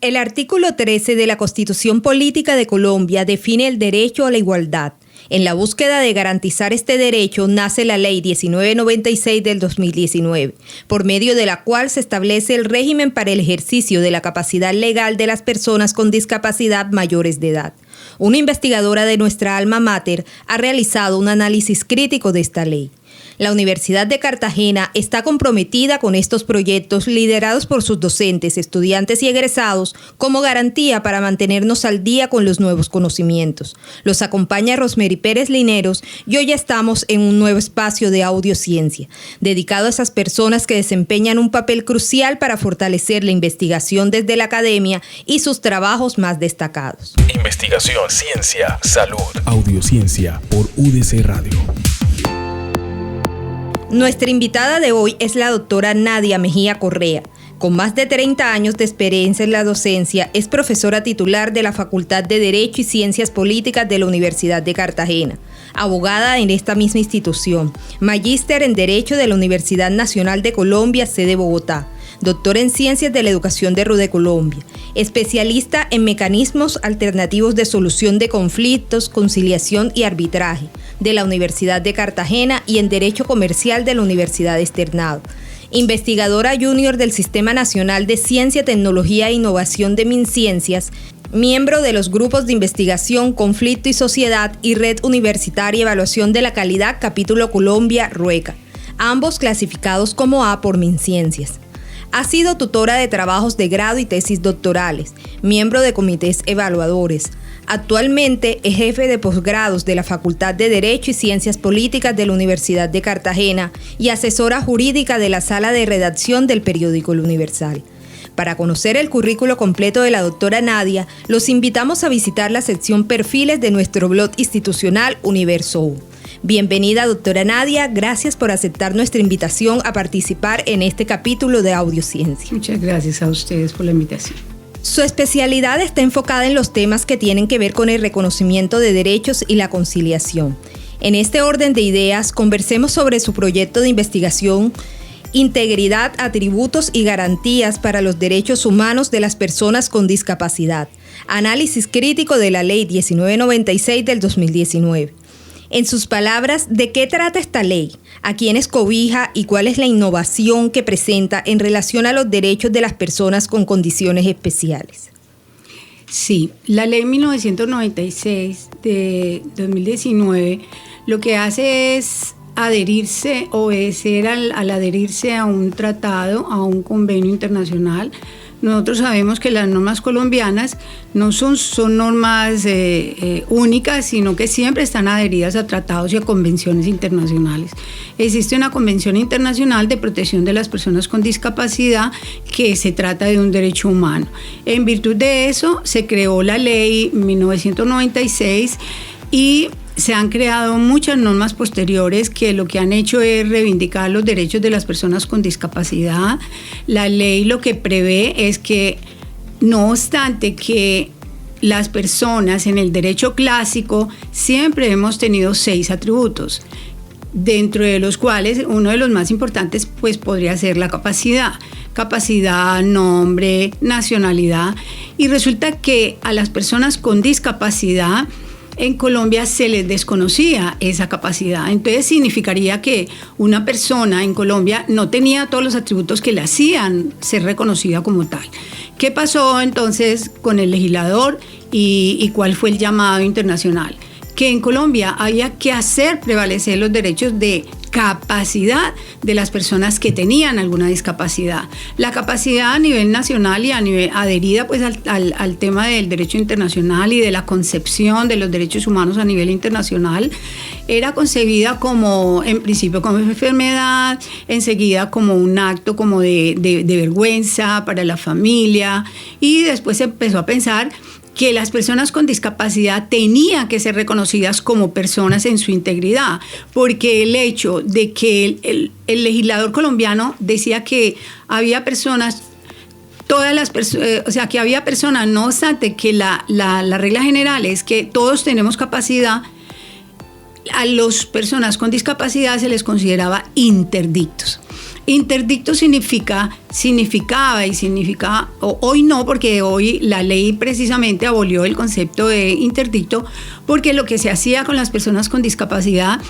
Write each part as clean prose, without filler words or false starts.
El artículo 13 de la Constitución Política de Colombia define el derecho a la igualdad. En la búsqueda de garantizar este derecho nace la Ley 1996 del 2019, por medio de la cual se establece el régimen para el ejercicio de la capacidad legal de las personas con discapacidad mayores de edad. Una investigadora de nuestra alma mater ha realizado un análisis crítico de esta ley. La Universidad de Cartagena está comprometida con estos proyectos liderados por sus docentes, estudiantes y egresados como garantía para mantenernos al día con los nuevos conocimientos. Los acompaña Rosemary Pérez Lineros y hoy ya estamos en un nuevo espacio de audiociencia, dedicado a esas personas que desempeñan un papel crucial para fortalecer la investigación desde la academia y sus trabajos más destacados. Investigación, ciencia, salud. Audiociencia por UDC Radio. Nuestra invitada de hoy es la doctora Nadia Mejía Correa. Con más de 30 años de experiencia en la docencia, es profesora titular de la Facultad de Derecho y Ciencias Políticas de la Universidad de Cartagena, abogada en esta misma institución, magíster en Derecho de la Universidad Nacional de Colombia, sede Bogotá, doctora en Ciencias de la Educación de RUDE Colombia, especialista en mecanismos alternativos de solución de conflictos, conciliación y arbitraje de la Universidad de Cartagena y en Derecho Comercial de la Universidad Externado, investigadora junior del Sistema Nacional de Ciencia, Tecnología e Innovación de MinCiencias, miembro de los grupos de investigación Conflicto y Sociedad y Red Universitaria Evaluación de la Calidad, capítulo Colombia, RUECA, ambos clasificados como A por MinCiencias. Ha sido tutora de trabajos de grado y tesis doctorales, miembro de comités evaluadores. Actualmente es jefe de posgrados de la Facultad de Derecho y Ciencias Políticas de la Universidad de Cartagena y asesora jurídica de la Sala de Redacción del periódico El Universal. Para conocer el currículo completo de la doctora Nadia, los invitamos a visitar la sección Perfiles de nuestro blog institucional Universo U. Bienvenida, doctora Nadia. Gracias por aceptar nuestra invitación a participar en este capítulo de Audiociencia. Muchas gracias a ustedes por la invitación. Su especialidad está enfocada en los temas que tienen que ver con el reconocimiento de derechos y la conciliación. En este orden de ideas, conversemos sobre su proyecto de investigación Integridad, atributos y garantías para los derechos humanos de las personas con discapacidad. Análisis crítico de la Ley 1996 del 2019. En sus palabras, ¿de qué trata esta ley? ¿A quiénes cobija y cuál es la innovación que presenta en relación a los derechos de las personas con condiciones especiales? Sí, la ley 1996 de 2019 lo que hace es adherirse, obedecer al adherirse a un tratado, a un convenio internacional. Nosotros sabemos que las normas colombianas no son normas únicas, sino que siempre están adheridas a tratados y a convenciones internacionales. Existe una convención internacional de protección de las personas con discapacidad que se trata de un derecho humano. En virtud de eso se creó la ley 1996 y se han creado muchas normas posteriores que lo que han hecho es reivindicar los derechos de las personas con discapacidad. La ley lo que prevé es que, no obstante que las personas en el derecho clásico siempre hemos tenido 6 atributos, dentro de los cuales uno de los más importantes pues podría ser la capacidad, nombre, nacionalidad, y resulta que a las personas con discapacidad en Colombia se les desconocía esa capacidad. Entonces significaría que una persona en Colombia no tenía todos los atributos que le hacían ser reconocida como tal. ¿Qué pasó entonces con el legislador y cuál fue el llamado internacional? Que en Colombia había que hacer prevalecer los derechos de capacidad de las personas que tenían alguna discapacidad. La capacidad a nivel nacional y a nivel adherida pues al tema del derecho internacional y de la concepción de los derechos humanos a nivel internacional era concebida como, en principio, como enfermedad, enseguida como un acto como de vergüenza para la familia, y después se empezó a pensar que las personas con discapacidad tenían que ser reconocidas como personas en su integridad, porque el hecho de que el legislador colombiano decía que había personas, que había personas, no obstante que la regla general es que todos tenemos capacidad, a las personas con discapacidad se les consideraba interdictos. Interdicto significaba, hoy no, porque hoy la ley precisamente abolió el concepto de interdicto, porque lo que se hacía con las personas con discapacidad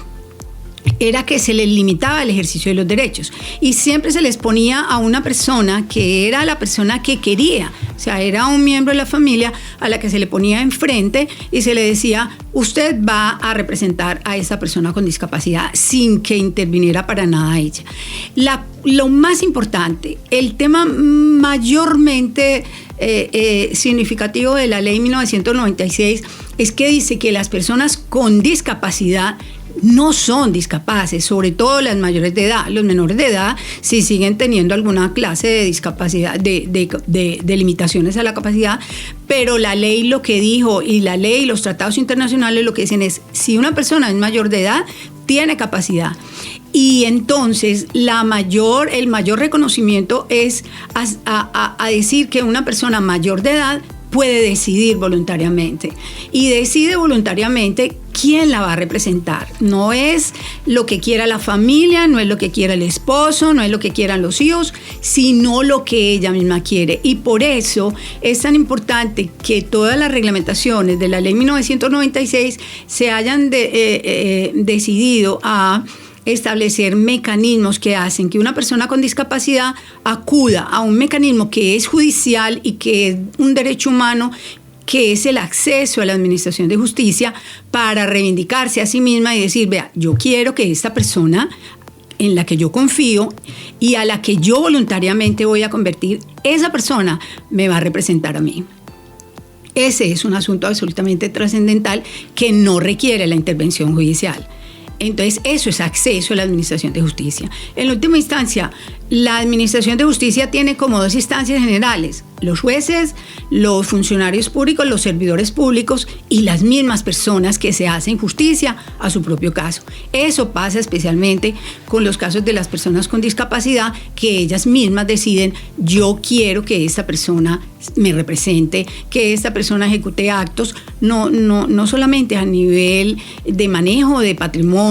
era que se les limitaba el ejercicio de los derechos y siempre se les ponía a una persona que era la persona que quería, o sea, era un miembro de la familia a la que se le ponía enfrente y se le decía, usted va a representar a esa persona con discapacidad sin que interviniera para nada ella. Lo más importante, el tema mayormente significativo de la ley 1996 es que dice que las personas con discapacidad no son discapaces, sobre todo las mayores de edad. Los menores de edad sí siguen teniendo alguna clase de discapacidad, de limitaciones a la capacidad, pero la ley lo que dijo, y la ley y los tratados internacionales lo que dicen es, si una persona es mayor de edad, tiene capacidad. Y entonces el mayor reconocimiento es a decir que una persona mayor de edad puede decidir voluntariamente y decide voluntariamente quién la va a representar. No es lo que quiera la familia, no es lo que quiera el esposo, no es lo que quieran los hijos, sino lo que ella misma quiere. Y por eso es tan importante que todas las reglamentaciones de la ley 1996 se hayan decidido a establecer mecanismos que hacen que una persona con discapacidad acuda a un mecanismo que es judicial y que es un derecho humano, que es el acceso a la administración de justicia, para reivindicarse a sí misma y decir, vea, yo quiero que esta persona en la que yo confío y a la que yo voluntariamente voy a convertir, esa persona me va a representar a mí. Ese es un asunto absolutamente trascendental que no requiere la intervención judicial. Entonces, eso es acceso a la administración de justicia. En última instancia, la administración de justicia tiene como dos instancias generales: los jueces, los funcionarios públicos, los servidores públicos y las mismas personas que se hacen justicia a su propio caso. Eso pasa especialmente con los casos de las personas con discapacidad, que ellas mismas deciden, yo quiero que esta persona me represente, que esta persona ejecute actos, no solamente a nivel de manejo de patrimonio,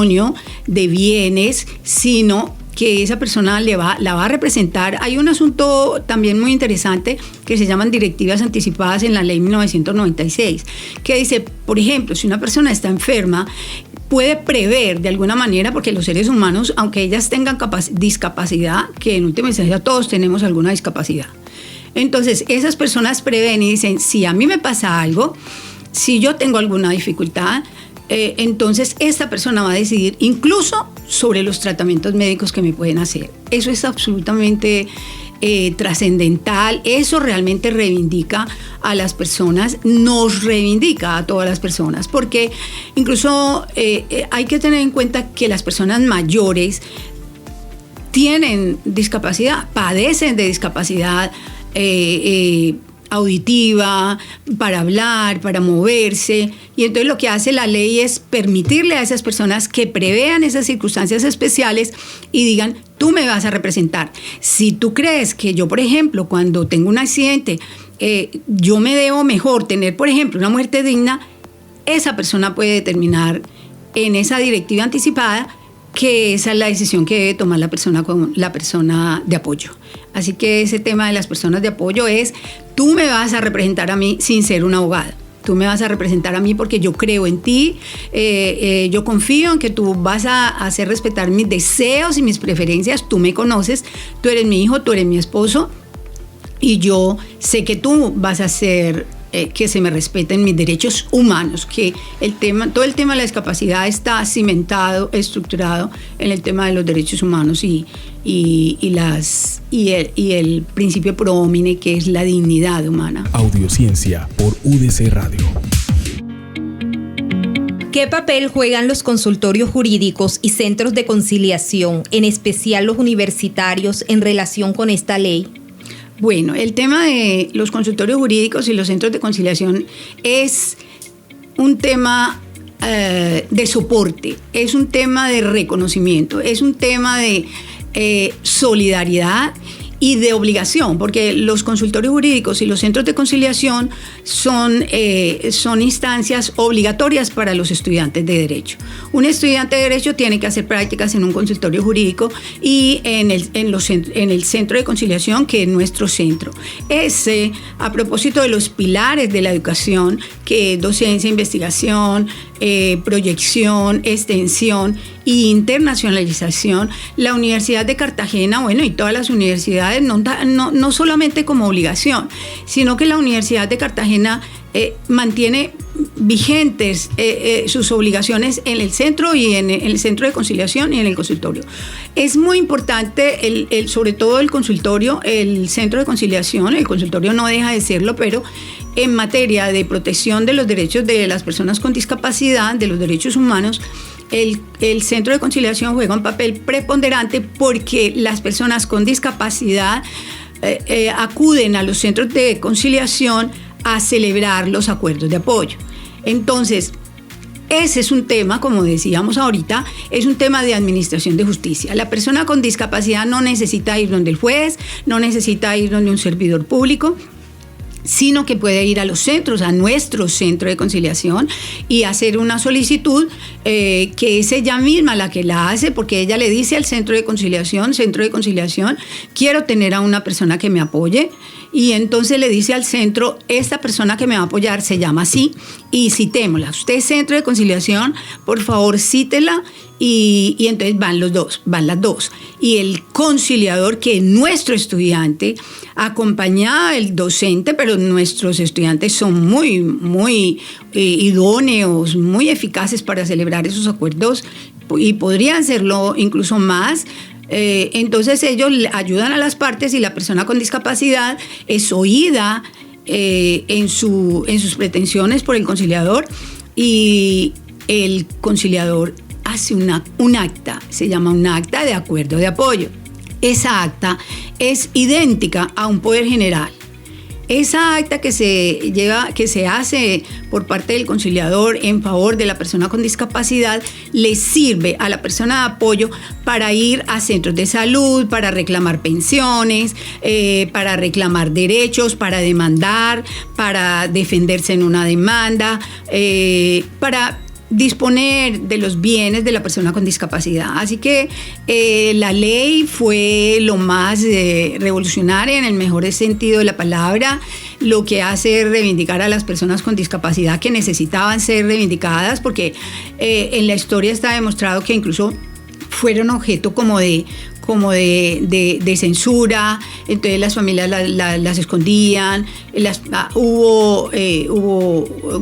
de bienes, sino que esa persona la va a representar. Hay un asunto también muy interesante que se llaman directivas anticipadas en la ley 1996, que dice, por ejemplo, si una persona está enferma, puede prever de alguna manera, porque los seres humanos, aunque ellas tengan discapacidad, que en última instancia todos tenemos alguna discapacidad, entonces esas personas prevén y dicen, si a mí me pasa algo, si yo tengo alguna dificultad, entonces esta persona va a decidir incluso sobre los tratamientos médicos que me pueden hacer. Eso es absolutamente trascendental. Eso realmente reivindica a las personas, nos reivindica a todas las personas, porque incluso hay que tener en cuenta que las personas mayores tienen discapacidad, padecen de discapacidad auditiva, para hablar, para moverse, y entonces lo que hace la ley es permitirle a esas personas que prevean esas circunstancias especiales y digan, tú me vas a representar. Si tú crees que yo, por ejemplo, cuando tengo un accidente, yo me debo mejor tener, por ejemplo, una muerte digna, esa persona puede determinar en esa directiva anticipada que esa es la decisión que debe tomar la persona de apoyo. Así que ese tema de las personas de apoyo es, tú me vas a representar a mí sin ser un abogado. Tú me vas a representar a mí porque yo creo en ti, yo confío en que tú vas a hacer respetar mis deseos y mis preferencias, tú me conoces, tú eres mi hijo, tú eres mi esposo, y yo sé que tú vas a hacer que se me respeten mis derechos humanos, que todo el tema de la discapacidad está cimentado, estructurado en el tema de los derechos humanos y el principio pro homine, que es la dignidad humana. Audiociencia por UDC Radio. ¿Qué papel juegan los consultorios jurídicos y centros de conciliación, en especial los universitarios, en relación con esta ley? Bueno, el tema de los consultorios jurídicos y los centros de conciliación es un tema de soporte, es un tema de reconocimiento, es un tema de solidaridad y de obligación, porque los consultorios jurídicos y los centros de conciliación son instancias obligatorias para los estudiantes de Derecho. Un estudiante de Derecho tiene que hacer prácticas en un consultorio jurídico y en el centro de conciliación, que es nuestro centro. A propósito de los pilares de la educación, que es docencia, investigación, proyección, extensión e internacionalización, la Universidad de Cartagena, y todas las universidades, no solamente como obligación, sino que la Universidad de Cartagena mantiene vigentes sus obligaciones en el centro y en el centro de conciliación y en el consultorio. Es muy importante, sobre todo el consultorio, el centro de conciliación. El consultorio no deja de serlo, pero en materia de protección de los derechos de las personas con discapacidad, de los derechos humanos, el centro de conciliación juega un papel preponderante, porque las personas con discapacidad acuden a los centros de conciliación a celebrar los acuerdos de apoyo. Entonces, ese es un tema, como decíamos ahorita, es un tema de administración de justicia. La persona con discapacidad no necesita ir donde el juez, no necesita ir donde un servidor público, sino que puede ir a los centros, a nuestro centro de conciliación, y hacer una solicitud que es ella misma la que la hace, porque ella le dice al centro de conciliación, quiero tener a una persona que me apoye, y entonces le dice al centro, esta persona que me va a apoyar se llama así, y citémosla. Usted, centro de conciliación, por favor cítela, y entonces van las dos. Y el conciliador, que es nuestro estudiante, acompaña al docente, pero nuestros estudiantes son muy, muy idóneos, muy eficaces para celebrar esos acuerdos, y podrían serlo incluso más. Entonces ellos ayudan a las partes, y la persona con discapacidad es oída en sus pretensiones por el conciliador, y el conciliador hace un acta, se llama un acta de acuerdo de apoyo. Esa acta es idéntica a un poder general. Esa acta que se hace por parte del conciliador en favor de la persona con discapacidad, le sirve a la persona de apoyo para ir a centros de salud, para reclamar pensiones, para reclamar derechos, para demandar, para defenderse en una demanda, para disponer de los bienes de la persona con discapacidad. Así que la ley fue lo más revolucionaria en el mejor sentido de la palabra. Lo que hace reivindicar a las personas con discapacidad que necesitaban ser reivindicadas, porque en la historia está demostrado que incluso fueron objeto como de censura. Entonces las familias las escondían. Hubo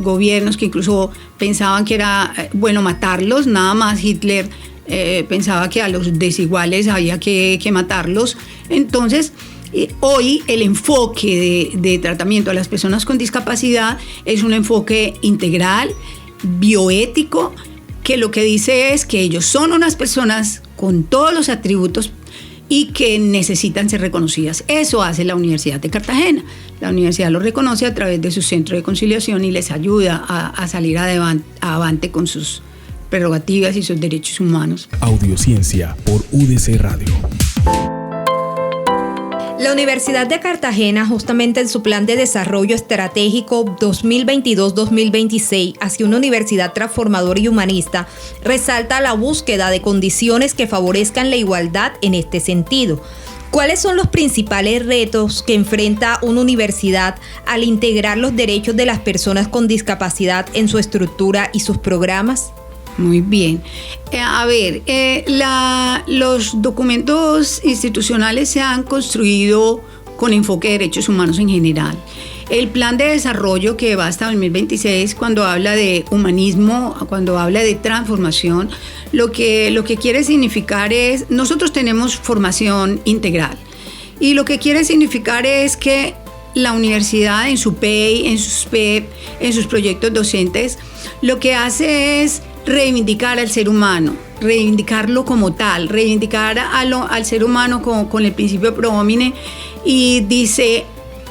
gobiernos que incluso pensaban que era bueno matarlos. Nada más Hitler pensaba que a los desiguales había que matarlos. Entonces, hoy el enfoque de tratamiento a las personas con discapacidad es un enfoque integral, bioético, que lo que dice es que ellos son unas personas con todos los atributos y que necesitan ser reconocidas. Eso hace la Universidad de Cartagena. La universidad los reconoce a través de su centro de conciliación y les ayuda a salir avante con sus prerrogativas y sus derechos humanos. Audiociencia por UDC Radio. La Universidad de Cartagena, justamente en su plan de desarrollo estratégico 2022-2026 hacia una universidad transformadora y humanista, resalta la búsqueda de condiciones que favorezcan la igualdad en este sentido. ¿Cuáles son los principales retos que enfrenta una universidad al integrar los derechos de las personas con discapacidad en su estructura y sus programas? Muy bien. Los documentos institucionales se han construido con enfoque de derechos humanos en general. El plan de desarrollo que va hasta 2026, cuando habla de humanismo, cuando habla de transformación, lo que quiere significar es, nosotros tenemos formación integral, y lo que quiere significar es que la universidad en su PEI, en sus PEP, en sus proyectos docentes, lo que hace es reivindicar al ser humano, reivindicarlo como tal, reivindicar al ser humano con el principio pro homine, y dice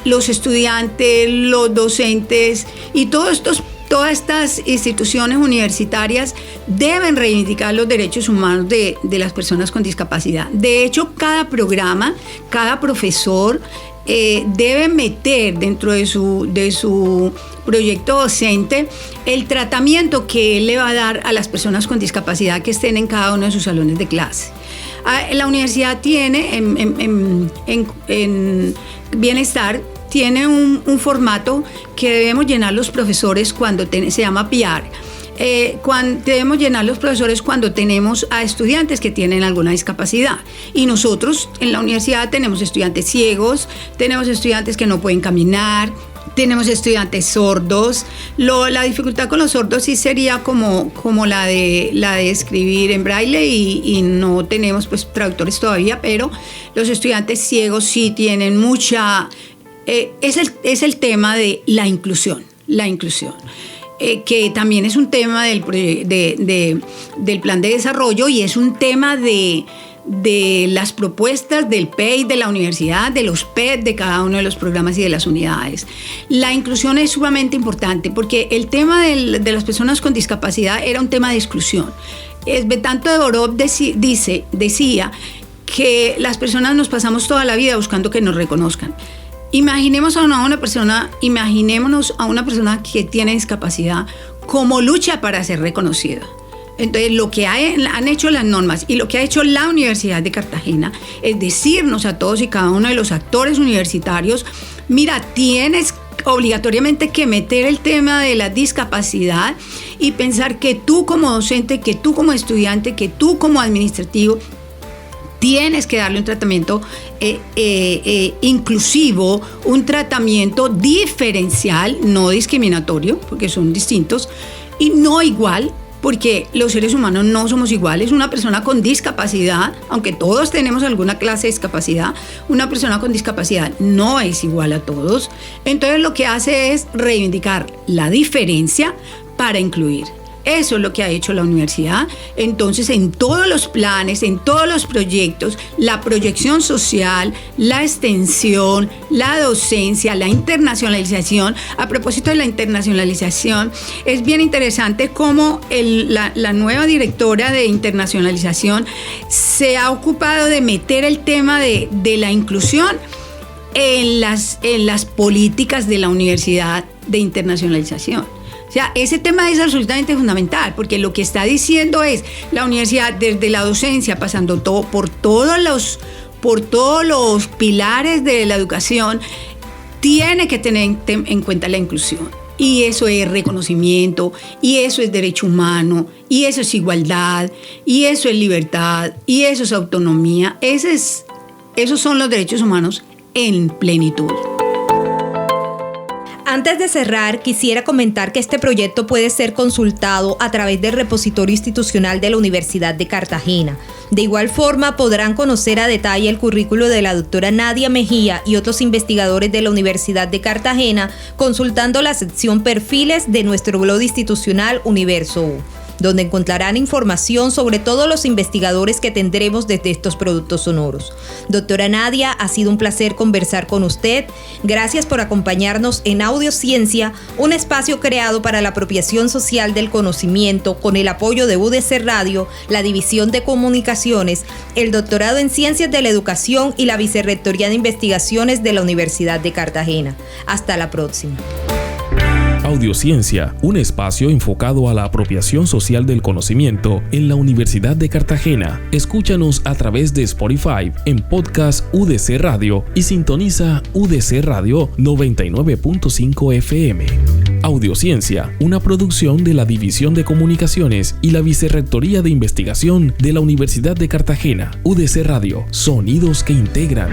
los estudiantes, los docentes y todos estos todas estas instituciones universitarias deben reivindicar los derechos humanos de las personas con discapacidad. De hecho, cada programa, cada profesor debe meter dentro de su proyecto docente el tratamiento que él le va a dar a las personas con discapacidad que estén en cada uno de sus salones de clase. La universidad tiene en Bienestar tiene un formato que debemos llenar los profesores se llama PR. Debemos llenar los profesores cuando tenemos a estudiantes que tienen alguna discapacidad. Y nosotros en la universidad tenemos estudiantes ciegos, tenemos estudiantes que no pueden caminar, tenemos estudiantes sordos. La dificultad con los sordos sí sería como la de escribir en braille y no tenemos pues traductores todavía, pero los estudiantes ciegos sí tienen mucha... es el tema de la inclusión. Que también es un tema del plan de desarrollo y es un tema de las propuestas del PEI, de la universidad, de los PET, de cada uno de los programas y de las unidades. La inclusión es sumamente importante porque el tema de las personas con discapacidad era un tema de exclusión. Betánto de Borov decía que las personas nos pasamos toda la vida buscando que nos reconozcan. Imaginémonos a una persona que tiene discapacidad como lucha para ser reconocida. Entonces, lo que han hecho las normas y lo que ha hecho la Universidad de Cartagena es decirnos a todos y cada uno de los actores universitarios, mira, tienes obligatoriamente que meter el tema de la discapacidad y pensar que tú como docente, que tú como estudiante, que tú como administrativo, tienes que darle un tratamiento inclusivo, un tratamiento diferencial, no discriminatorio, porque son distintos, y no igual, porque los seres humanos no somos iguales. Una persona con discapacidad, aunque todos tenemos alguna clase de discapacidad, una persona con discapacidad no es igual a todos. Entonces lo que hace es reivindicar la diferencia para incluir. Eso es lo que ha hecho la universidad. Entonces, en todos los planes, en todos los proyectos, la proyección social, la extensión, la docencia, la internacionalización. A propósito de la internacionalización, es bien interesante cómo la nueva directora de internacionalización se ha ocupado de meter el tema de la inclusión en las políticas de la universidad de internacionalización. O sea, ese tema es absolutamente fundamental, porque lo que está diciendo es la universidad desde la docencia, pasando por todos los pilares de la educación, tiene que tener en cuenta la inclusión. Y eso es reconocimiento, y eso es derecho humano, y eso es igualdad, y eso es libertad, y eso es autonomía. Esos son los derechos humanos en plenitud. Antes de cerrar, quisiera comentar que este proyecto puede ser consultado a través del repositorio institucional de la Universidad de Cartagena. De igual forma, podrán conocer a detalle el currículo de la doctora Nadia Mejía y otros investigadores de la Universidad de Cartagena consultando la sección Perfiles de nuestro blog institucional Universo U, donde encontrarán información sobre todos los investigadores que tendremos desde estos productos sonoros. Doctora Nadia, ha sido un placer conversar con usted. Gracias por acompañarnos en Audiociencia, un espacio creado para la apropiación social del conocimiento con el apoyo de UDC Radio, la División de Comunicaciones, el Doctorado en Ciencias de la Educación y la Vicerrectoría de Investigaciones de la Universidad de Cartagena. Hasta la próxima. Audiociencia, un espacio enfocado a la apropiación social del conocimiento en la Universidad de Cartagena. Escúchanos a través de Spotify, en podcast UDC Radio y sintoniza UDC Radio 99.5 FM. Audiociencia, una producción de la División de Comunicaciones y la Vicerrectoría de Investigación de la Universidad de Cartagena. UDC Radio, sonidos que integran.